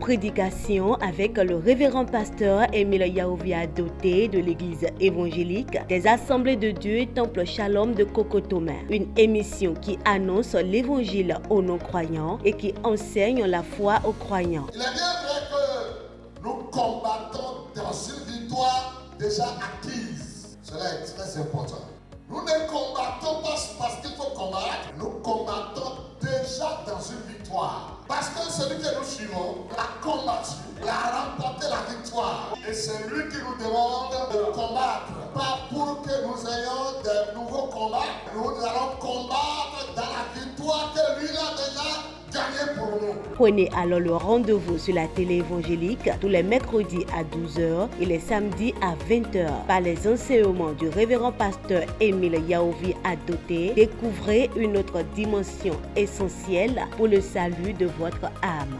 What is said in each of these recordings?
Prédication avec le révérend pasteur Émile Yaovi Adoté de l'église évangélique des Assemblées de Dieu Temple Shalom de Cocotomé. Une émission qui annonce l'évangile aux non-croyants et qui enseigne la foi aux croyants. Il est bien vrai que nous combattons dans une victoire déjà acquise. Cela est très important. Nous ne combattons pas parce qu'il faut combattre, nous combattons déjà dans une victoire. Parce que celui que nous suivons a combattu, il a remporté la victoire. Et c'est lui qui nous demande de combattre. Pas pour que nous ayons de nouveaux combats, nous allons combattre dans la victoire que lui a déjà gagnée pour nous. Prenez alors le rendez-vous sur la télé évangélique tous les mercredis à 12h et les samedis à 20h par les enseignements du révérend pasteur Émile Yaovi Adoté. Découvrez une autre dimension essentielle pour le salut de votre âme.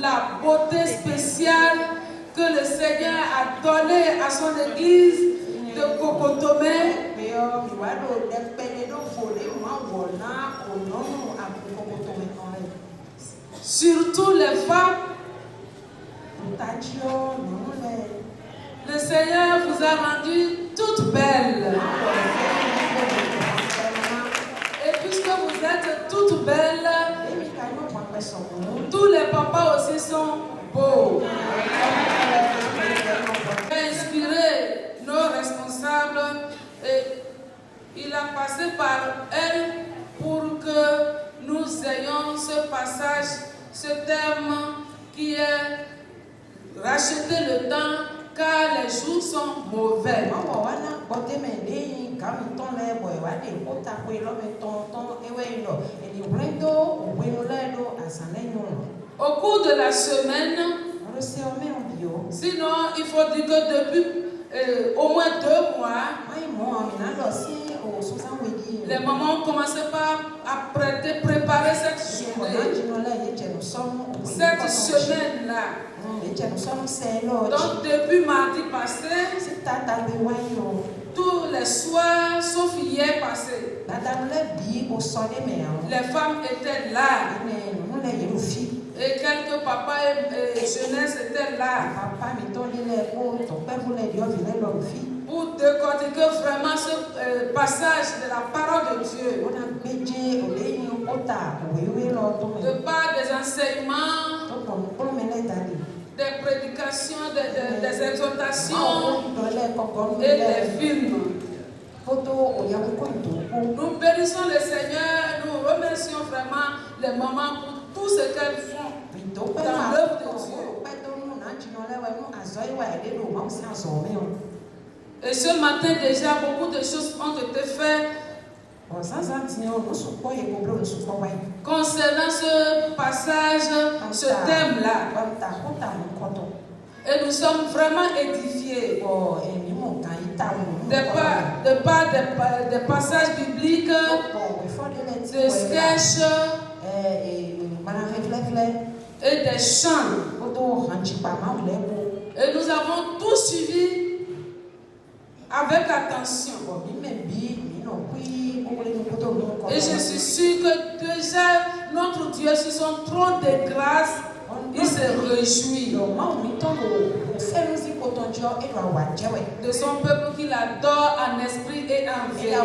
La beauté spéciale que le Seigneur a donnée à son église de Cocotomé. Surtout les femmes. Le Seigneur vous a rendu toutes belles. Et puisque vous êtes toutes belles, tous les papas aussi sont beaux. Il a inspiré nos responsables et il a passé par elle pour que nous ayons ce passage, ce thème qui est racheter le temps car les jours sont mauvais. Au cours de la semaine, sinon il faut dire que depuis au moins 2 mois, les mamans ont commencé à préparer cette journée, cette semaine-là. Donc depuis mardi passé, tous les soirs, sauf hier passé, les femmes étaient là. Et quelques papas et jeunesse étaient là. Pour décortiquer vraiment ce passage de la parole de Dieu. De par des enseignements, des prédications, des exhortations et des films. Nous bénissons le Seigneur, nous remercions vraiment les mamans pour tout ce qu'elles font dans l'œuvre de Dieu. Et ce matin déjà, beaucoup de choses ont été faites concernant ce passage, ce thème-là. Et nous sommes vraiment édifiés de par des passages bibliques, des sketchs et des chants. Et nous avons tout suivi avec attention. Et je suis sûr que déjà notre Dieu, sur son trône de grâce, il se réjouit de son peuple qu'il adore en esprit et en vérité.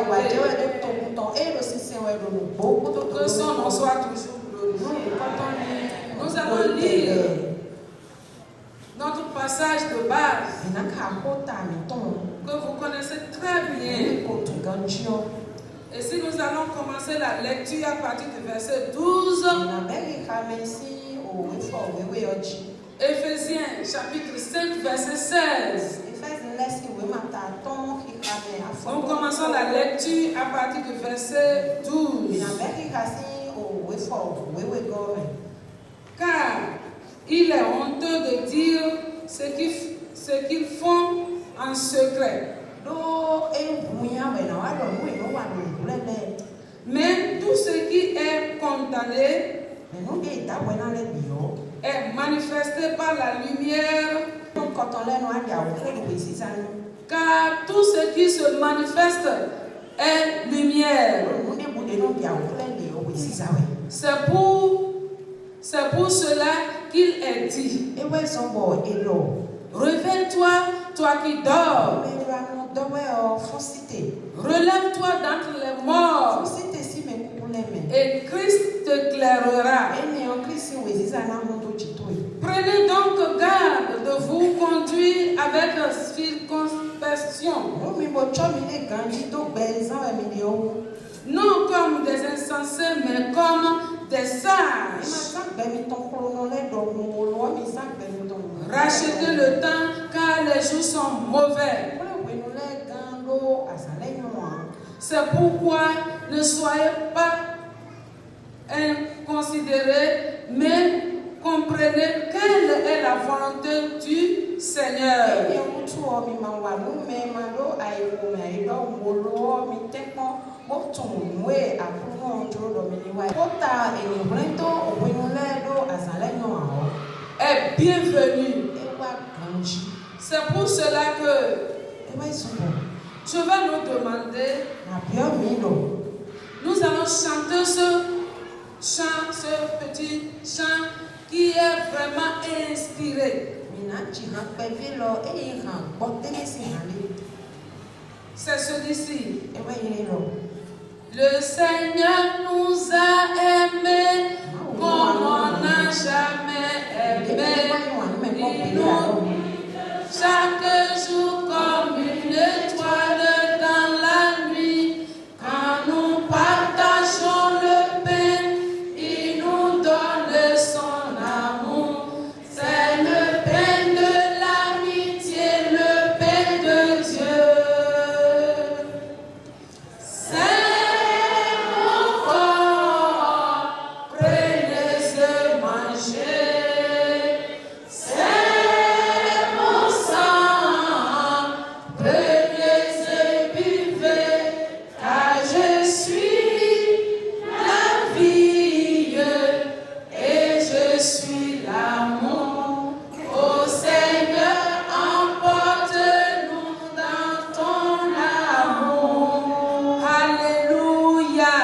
Que son nom soit toujours glorifié. Nous allons lire notre passage de base que vous connaissez très bien. Et si nous allons commencer la lecture à partir du verset 12, Éphésiens chapitre 5 verset 16. Nous commençons la lecture à partir du verset 12. Car il est honteux de dire ce qu'ils font en secret. Mais tout ce qui est condamné est manifesté par la lumière. Car tout ce qui se manifeste est lumière. C'est pour cela qu'il est dit: réveille-toi, toi qui dors. Relève-toi d'entre les morts. Et Christ t'éclairera. Prenez donc garde de vous conduire avec circonspection. Non comme des insensés, mais comme des sages. Rachetez le temps, car les jours sont mauvais. C'est pourquoi ne soyez pas inconsidérés, mais comprenez quelle est la volonté du Seigneur. Est bienvenue. C'est pour cela que je vais nous demander, nous allons chanter ce petit chant qui est vraiment inspiré. C'est celui-ci. Le Seigneur nous a aimés comme on n'a jamais aimé. Il nous chaque jour comme une étoile dans la nuit. Quand nous partageons le pain, il nous donne son amour. C'est le pain de l'amitié, le pain de Dieu. C'est mon corps, prenez-le, mangez. C'est mon sang, prenez-le, buvez. Car je suis la vie et je suis l'amour. Ô Seigneur, emporte-nous dans ton amour. Alléluia.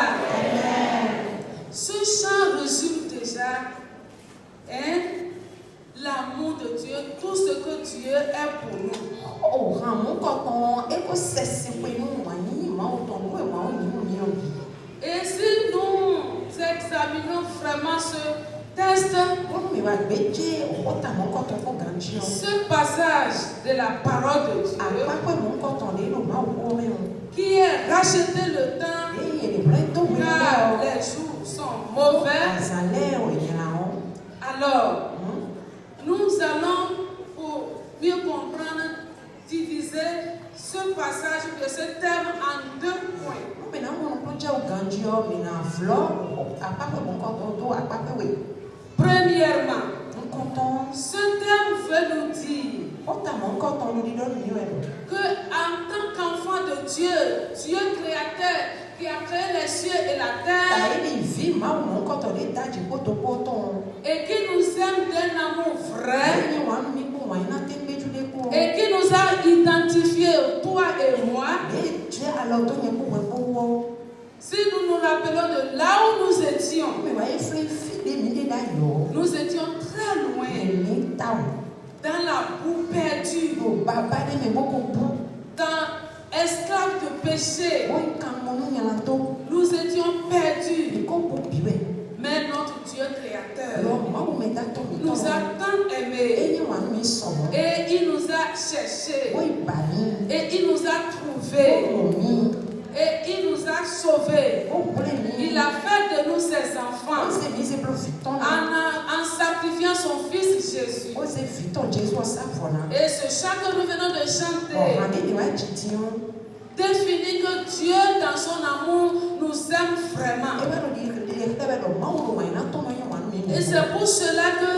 Ce chant résume déjà l'amour de Dieu, tout ce que Dieu est pour nous. Et si nous examinons vraiment ce texte, ce passage de la parole de Dieu, qui est racheté le temps, car les jours sont mauvais. Alors, nous allons, pour mieux comprendre, diviser ce passage de ce thème en deux points. Premièrement, ce thème veut nous dire que en tant qu'enfant de Dieu, Dieu créateur qui a créé les cieux et la terre, et qui nous aime d'un amour vrai, et qui nous a identifiés, toi et moi, si nous nous rappelons de là où nous étions très loin, dans la boue perdue, dans esclaves de péché, nous étions perdus. Mais notre Dieu créateur nous a tant aimés et il nous a cherchés et il nous a trouvés et il nous a sauvés. Il a fait de nous ses enfants en sacrifiant son fils Jésus. Et ce chant que nous venons de chanter définit que Dieu dans son amour nous aime vraiment. Et c'est pour cela que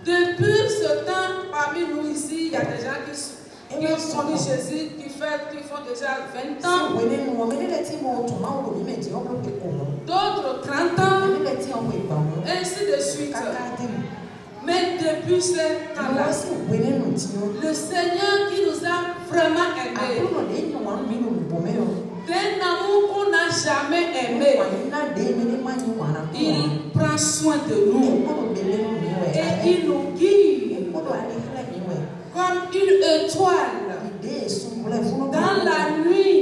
depuis ce temps, parmi nous ici, il y a des gens qui ont connu Jésus, qui font déjà 20 ans, d'autres 30 ans, ainsi de suite. Mais depuis ce temps-là, le Seigneur qui nous a vraiment aimés, d'un amour qu'on n'a jamais aimé, il prend soin de nous et il nous guide comme une étoile dans la nuit,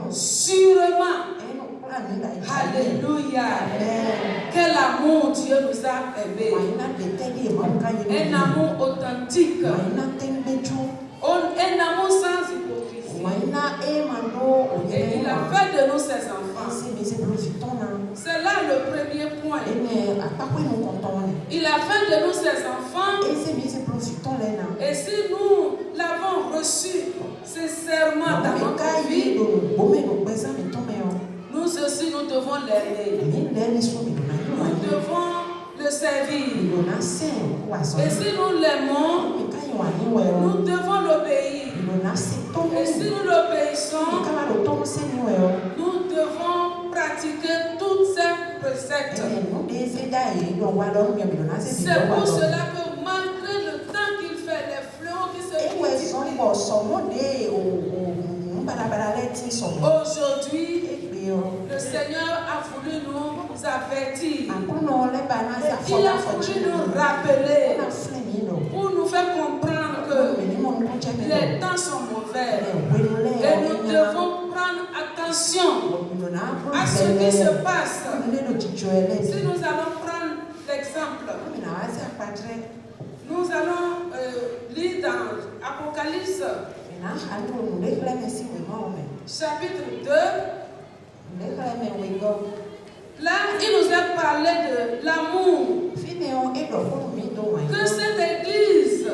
sûrement. Alléluia. Quel amour Dieu nous a aimés. Un amour authentique. Un amour sans hypocrisie. Et il a fait de nous ses enfants. C'est là le premier point. Il a fait de nous ses enfants. Et si nous l'avons reçu sincèrement dans notre vie, nous aussi, nous devons l'aimer. Nous devons le servir. Et si nous l'aimons, nous devons l'obéir. Et si nous l'obéissons, nous devons pratiquer toutes ces préceptes. C'est pour cela que malgré le temps qu'il fait, les fléaux qui se multiplient, aujourd'hui, le Seigneur a voulu nous avertir. Il a voulu nous rappeler pour nous faire comprendre que les temps sont mauvais et nous devons prendre attention à ce qui se passe. Si nous allons prendre l'exemple, nous allons lire dans Apocalypse chapitre 2. Là, il nous a parlé de l'amour que cette église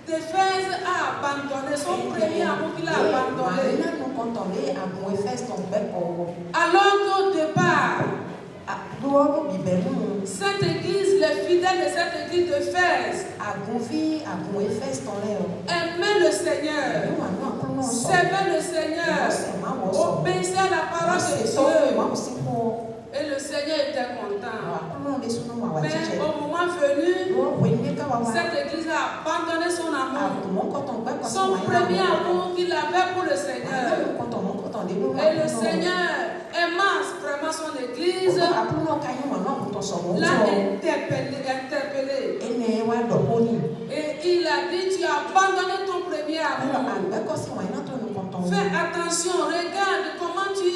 d'Éphèse a abandonné, son premier amour qu'il a abandonné. Alors qu'au départ, cette église, les fidèles de cette église d'Éphèse aimaient le Seigneur, servaient le Seigneur, obéissaient à la parole de Dieu. Et le Seigneur était content. Mais au moment venu, cette église a abandonné son amour, son premier amour qu'il avait pour le Seigneur. Et le Seigneur aimant vraiment son église, l'a interpellé. Et il a dit, tu as abandonné ton premier amour. Fais attention, regarde comment tu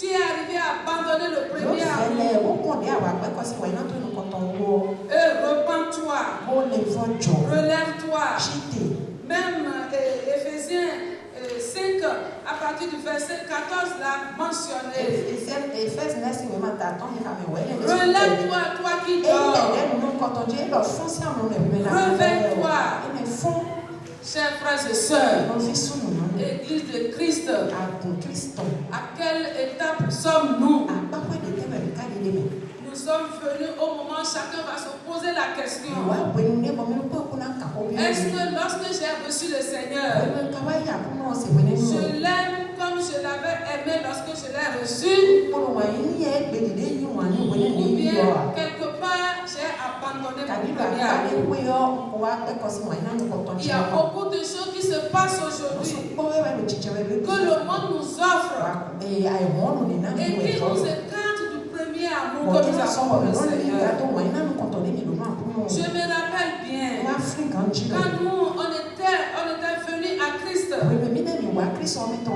es arrivé à abandonner le premier amour. Et repens-toi. Relève-toi. Même Éphésiens 5, à partir du verset 14, l'a mentionné. Relève-toi, toi qui dors. Réveille-toi. Chers frères et sœurs, Église de Christ, à quelle étape sommes-nous? Nous sommes venus au moment où chacun va se poser la question. Est-ce que lorsque j'ai reçu le Seigneur, je l'aime comme je l'avais aimé lorsque je l'ai reçu? Ou bien quelque part j'ai abandonné mon premier amour? Il y a beaucoup de choses qui se passent aujourd'hui que le monde nous offre et qui nous écartent du premier amour que nous avons pour le Seigneur. Je me rappelle bien quand nous on était venus à Christ,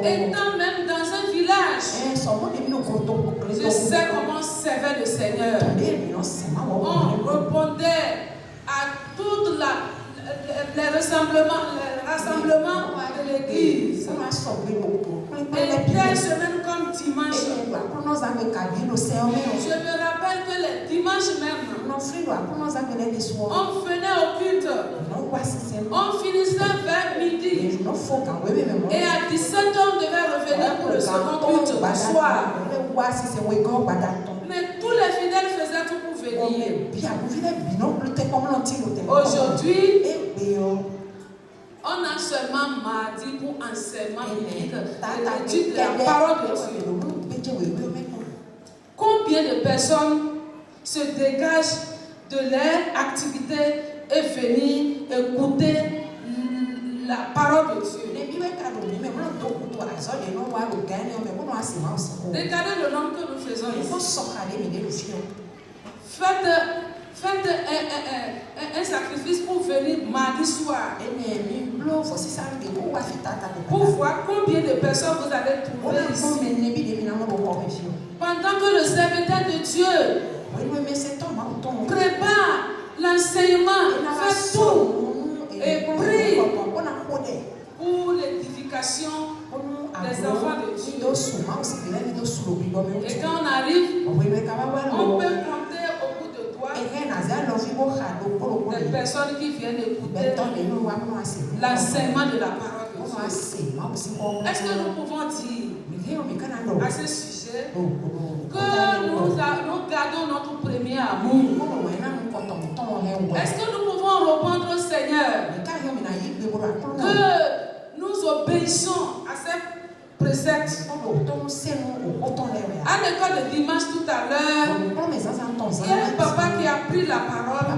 étant même dans un village, je sais comment servait le Seigneur. On répondait à tous les rassemblements de l'église. Et telle semaine comme dimanche. Je me rappelle que les dimanches même, on venait au culte. On finissait vers midi. Et à 17h, on devait revenir pour le second culte du soir. Mais tous les fidèles faisaient tout pour venir. Aujourd'hui, on a seulement mardi pour enseignement biblique et l'étude de la parole de Dieu. Combien de personnes se dégagent de leur activité et venir écouter la parole de Dieu? Regardez le nombre que nous faisons ici. Faites un sacrifice pour venir mardi soir. Pour voir combien de personnes vous allez trouver ici. Pendant que le serviteur de Dieu prépare l'enseignement, fait tout et prie pour l'édification des enfants de Dieu. Et quand on arrive, on peut compter au bout de doigts des personnes qui viennent écouter l'enseignement de la parole de Dieu. Est-ce que nous pouvons dire à ce sujet que nous gardons notre premier amour? Est-ce que nous pouvons répondre au Seigneur que nous obéissons à ces préceptes? À l'école de dimanche tout à l'heure, il y a un papa qui a pris la parole.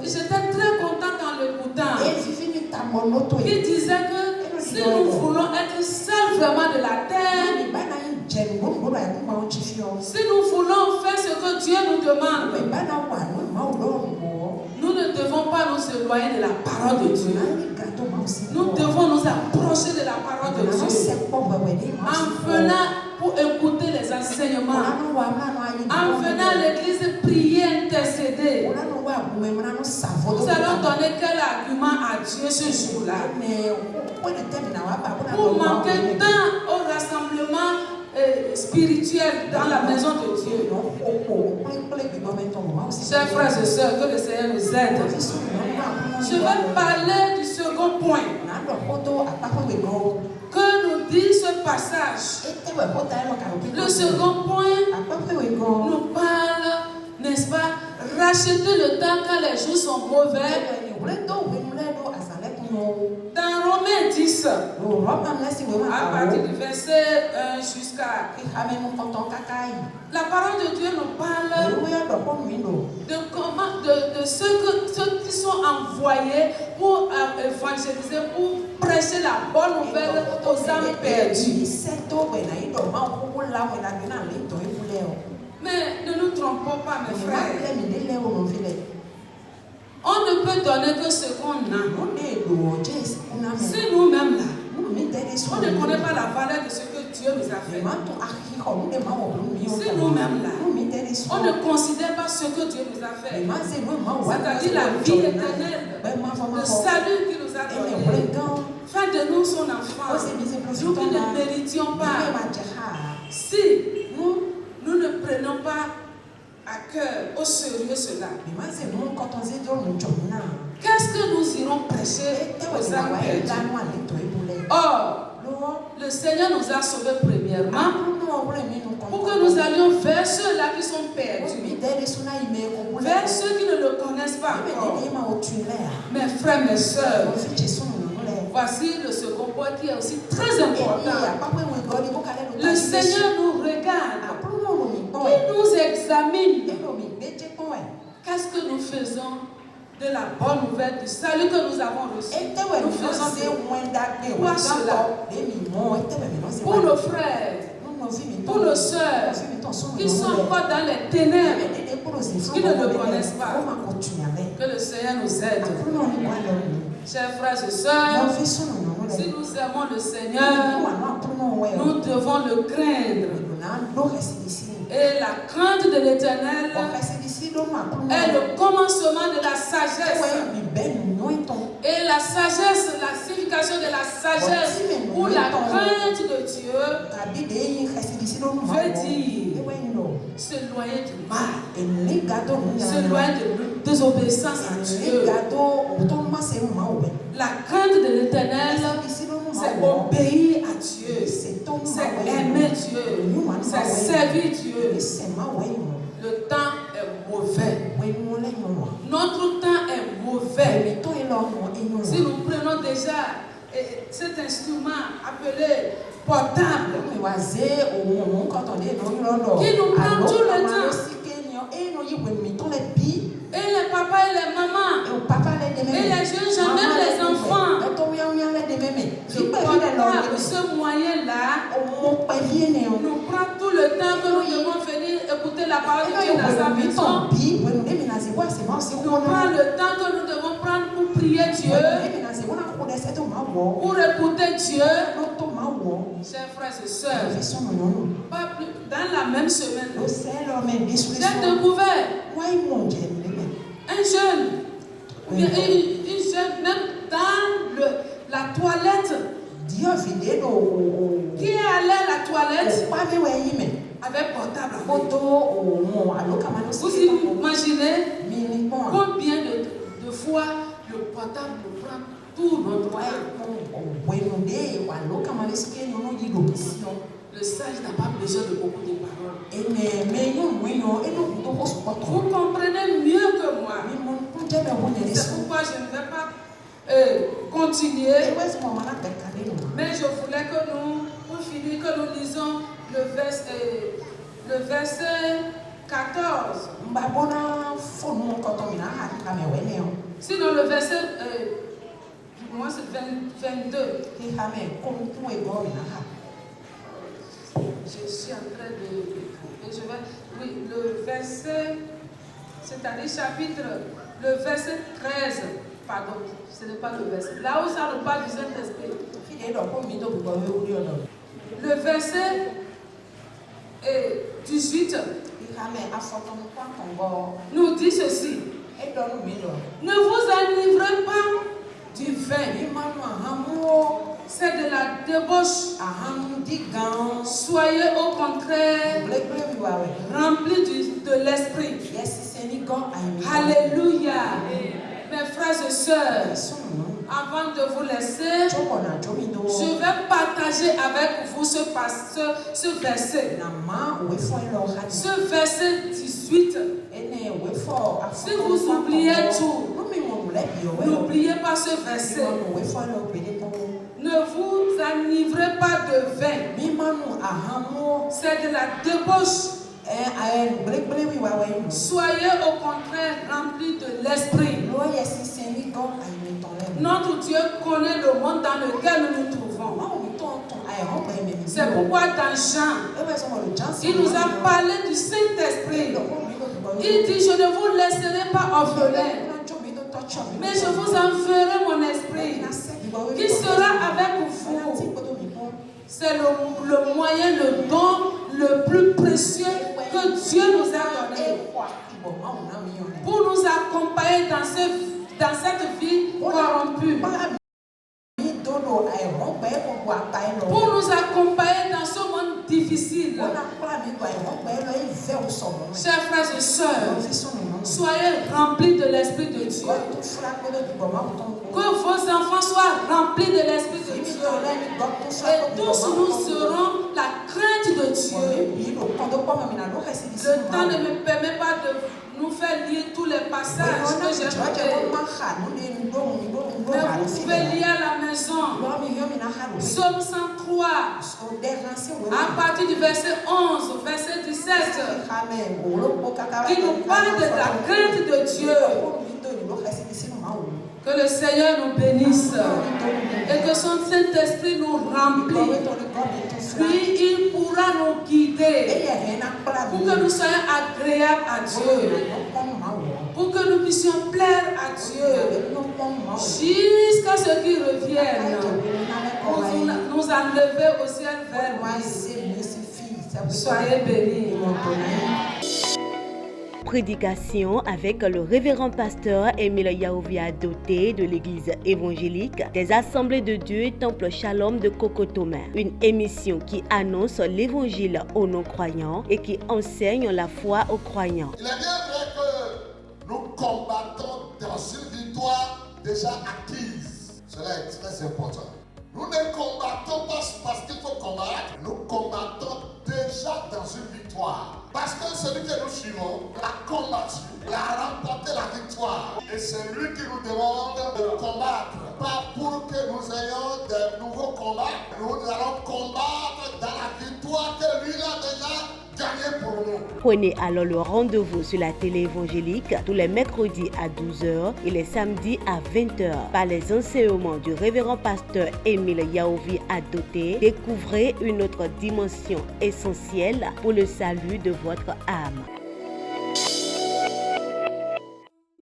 J'étais très content en l'écoutant. Il disait que si nous voulons être seuls vraiment de la terre, si nous voulons faire ce que Dieu nous demande, nous ne devons pas nous éloigner de la parole de Dieu. Nous devons nous approcher de la parole de Dieu en venant pour écouter les enseignements, en venant à l'église prier, intercéder. Nous allons donner quel argument à Dieu ce jour-là pour manquer tant au rassemblement spirituel dans la maison de Dieu. Chers frères et sœurs, que le Seigneur nous aide. Je vais parler du second point que nous dit ce passage. Le second point nous parle, n'est-ce pas, racheter le temps quand les jours sont mauvais. Dans Romains 10, à partir du verset 1 jusqu'à... La parole de Dieu nous parle de comment, de ceux qui sont envoyés pour évangéliser, pour prêcher la bonne nouvelle aux âmes perdues. Mais ne nous trompons pas, mes frères. On ne peut donner que ce qu'on a. Si nous-mêmes là, on ne connaît pas la valeur de ce que Dieu nous a fait. Si nous-mêmes là, on ne considère pas ce que Dieu nous a fait, c'est-à-dire la vie éternelle, le salut qu'il nous a donné, faire de nous son enfant, nous qui ne méritions pas. Si nous ne prenons pas à cœur, au sérieux cela, qu'est-ce que nous irons prêcher aux âmes perdues? Or, le Seigneur nous a sauvés premièrement pour que nous allions vers ceux-là qui sont perdus, vers ceux qui ne le connaissent pas encore. Mes frères, mes sœurs, voici le second point qui est aussi très important. Le Seigneur nous regarde, il nous examine. Qu'est-ce que nous faisons de la bonne nouvelle du salut que nous avons reçu? Nous faisons quoi cela? Pour nos frères, pour nos sœurs qui sont encore dans les ténèbres, qui ne le connaissent pas. Que le Seigneur nous aide. Chers frères et sœurs, si nous aimons le Seigneur, nous devons le craindre. Et la crainte de l'Éternel est le commencement de la sagesse. Et la sagesse, la signification de la sagesse ou la crainte de Dieu veut dire s'éloigner du mal, s'éloigner de désobéissance à Dieu. La crainte de l'Éternel, c'est obéir à Dieu, c'est aimer Dieu, c'est servir Dieu. Le temps est mauvais. Notre temps est mauvais. Si nous prenons déjà cet instrument appelé portable, qui nous prend tout le temps, et les papas et les mamans, et les jeunes gens, même les enfants, ce moyen-là nous prend tout le temps que nous devons venir écouter la parole de Dieu dans sa maison. Nous prend le temps que nous devons prendre pour prier Dieu, pour écouter Dieu. Chers frères et sœurs, pas plus, dans la même semaine, j'ai découvert un jeune, une jeune, même dans la toilette, qui est allé à la toilette avec portable. Vous imaginez combien de fois le portable nous prend tout notre temps. Le sage n'a pas besoin de beaucoup de paroles. Vous comprenez mieux que moi. C'est pourquoi je ne vais pas continuer. Mais je voulais que nous, pour finir, que nous lisons le verset 14. Sinon, le verset, moi c'est 22. Je suis en train de... Oui, le verset, c'est-à-dire chapitre, le verset 13. Pardon, ce n'est pas le verset. Là où ça nous parle du Saint-Esprit. Le verset 18 nous dit ceci. Ne vous enivrez pas du vin. C'est de la débauche. Soyez au contraire remplis de l'esprit. Alléluia. Mes frères et sœurs, avant de vous laisser, je vais partager avec vous ce verset. Ce verset 18. Si vous oubliez tout, n'oubliez pas ce verset. Ne vous enivrez pas de vin. C'est de la débauche. Soyez au contraire remplis de l'esprit. Notre Dieu connaît le monde dans lequel nous nous trouvons. C'est pourquoi dans Jean, il nous a parlé du Saint-Esprit. Il dit, je ne vous laisserai pas orphelins, mais je vous enverrai mon esprit qui sera avec vous. C'est le moyen, le don le plus précieux que Dieu nous a donné pour nous accompagner dans cette vie corrompue, pour nous accompagner dans ce monde difficile. Chers frères et sœurs, soyez remplis de l'Esprit de Dieu. Que vos enfants soient remplis de l'Esprit de Dieu. Et tous nous serons la crainte de Dieu. Le temps ne me permet pas de nous faire lire tous les passages que j'ai trouvés. Mais vous pouvez lire à la maison. Psaume 103, à partir du verset 11, verset 17, qui nous parle de la crainte de Dieu. Que le Seigneur nous bénisse et que son Saint-Esprit nous remplisse. Puis il pourra nous guider pour que nous soyons agréables à Dieu, pour que nous puissions plaire à Dieu jusqu'à ce qu'il revienne pour nous enlever au ciel vers lui. Soyez bénis. Prédication avec le révérend pasteur Émile Yaovi Adoté de l'église évangélique des Assemblées de Dieu et Temple Shalom de Cocotomé. Une émission qui annonce l'évangile aux non-croyants et qui enseigne la foi aux croyants. Il est bien vrai que nous combattons dans une victoire déjà acquise. Cela est très important. Nous ne combattons pas parce qu'il faut combattre, nous combattons déjà dans une victoire. Parce que celui que nous suivons l'a combattu, il a remporté la victoire. Et c'est lui qui nous demande de combattre. Pas pour que nous ayons de nouveaux combats, nous allons combattre dans la victoire que lui a déjà gagnée pour nous. Prenez alors le rendez-vous sur la télé évangélique tous les mercredis à 12h et les samedis à 20h par les enseignements du révérend pasteur Émile Yaovi Adoté. Découvrez une autre dimension essentielle pour le salut de votre âme.